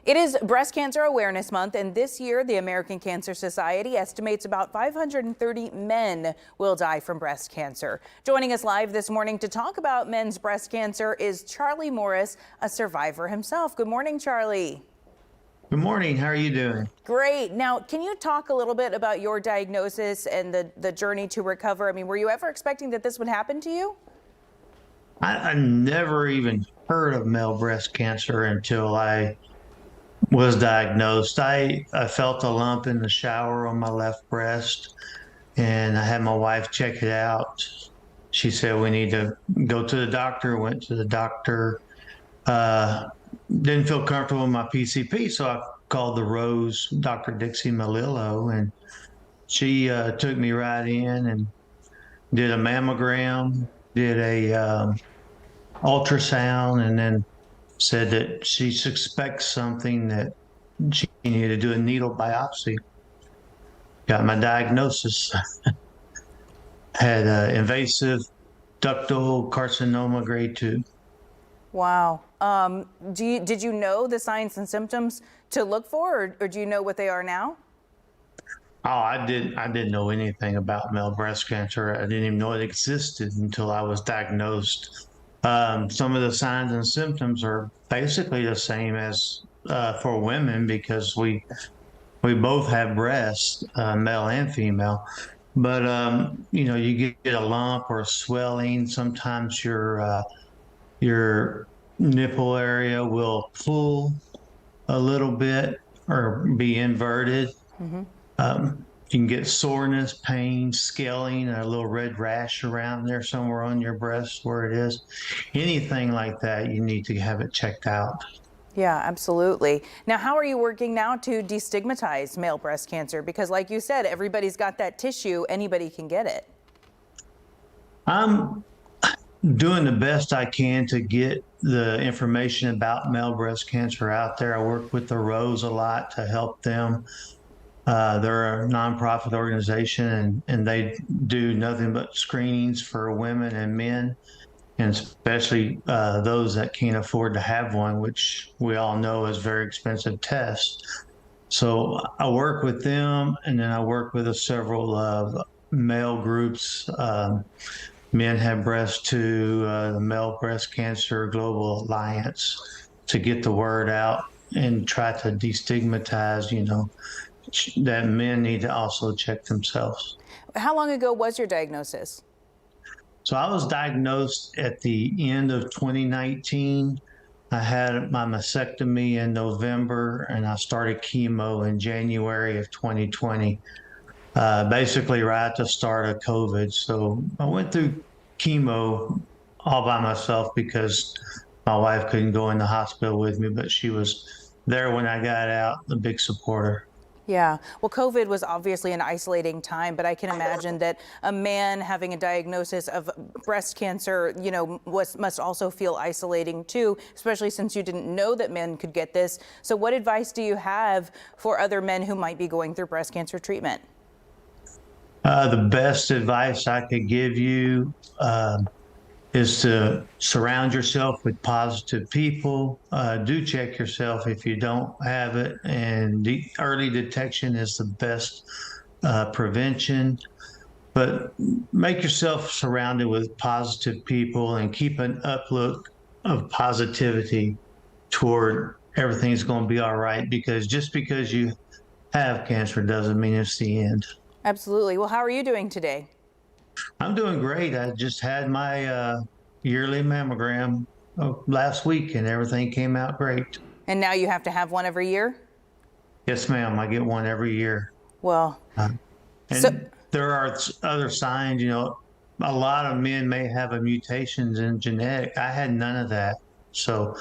It is Breast Cancer Awareness Month, and this year the American Cancer Society estimates about 530 men will die from breast cancer. Joining us live this morning to talk about men's breast cancer is Charlie Morris, a survivor himself. Good morning, Charlie. Good morning. How are you doing? Great. Now, can you talk a little bit about your diagnosis and the journey to recover? I mean, were you ever expecting that this would happen to you? I never even heard of male breast cancer until I was diagnosed. I felt a lump in the shower on my left breast, and I had my wife check it out. She said we need to go to the doctor. Went to the doctor. Didn't feel comfortable with my PCP, so I called the Rose, Dr. Dixie Malillo, and she took me right in and did a mammogram, did a ultrasound, and then said that she suspects something, that she needed to do a needle biopsy. Got my diagnosis. Had invasive ductal carcinoma grade 2. Wow. Did you know the signs and symptoms to look for, or do you know what they are now? Oh, I didn't know anything about male breast cancer. I didn't even know it existed until I was diagnosed. Some of the signs and symptoms are basically the same as for women, because we both have breasts, male and female. But you get a lump or a swelling. Sometimes your nipple area will pull a little bit or be inverted. Mm-hmm. You can get soreness, pain, scaling, a little red rash around there somewhere on your breast where it is. Anything like that, you need to have it checked out. Yeah, absolutely. Now, how are you working now to destigmatize male breast cancer? Because like you said, everybody's got that tissue, anybody can get it. I'm doing the best I can to get the information about male breast cancer out there. I work with the Rose a lot to help them. They're a nonprofit organization, and they do nothing but screenings for women and men, and especially those that can't afford to have one, which we all know is a very expensive test. So I work with them, and then I work with several male groups. Men Have Breast Too, the Male Breast Cancer Global Alliance, to get the word out and try to destigmatize, that men need to also check themselves. How long ago was your diagnosis? So I was diagnosed at the end of 2019. I had my mastectomy in November, and I started chemo in January of 2020, basically right at the start of COVID. So I went through chemo all by myself because my wife couldn't go in the hospital with me, but she was there when I got out, a big supporter. Yeah, well, COVID was obviously an isolating time, but I can imagine that a man having a diagnosis of breast cancer, must also feel isolating too, especially since you didn't know that men could get this. So what advice do you have for other men who might be going through breast cancer treatment? The best advice I could give you is to surround yourself with positive people. Do check yourself if you don't have it, and early detection is the best prevention. But make yourself surrounded with positive people and keep an outlook of positivity toward everything's going to be all right, because just because you have cancer doesn't mean it's the end. Absolutely. Well, how are you doing today? I'm doing great. I just had my yearly mammogram last week, and everything came out great. And now you have to have one every year? Yes, ma'am. I get one every year. Well, and there are other signs. A lot of men may have a mutations in genetic. I had none of that. So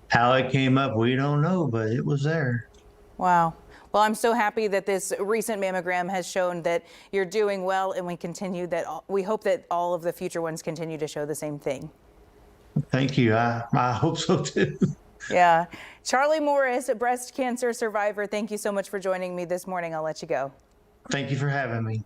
how it came up, we don't know, but it was there. Wow. Well, I'm so happy that this recent mammogram has shown that you're doing well, and we hope that all of the future ones continue to show the same thing. Thank you. I hope so too. Yeah. Charlie Morris, a breast cancer survivor, thank you so much for joining me this morning. I'll let you go. Thank you for having me.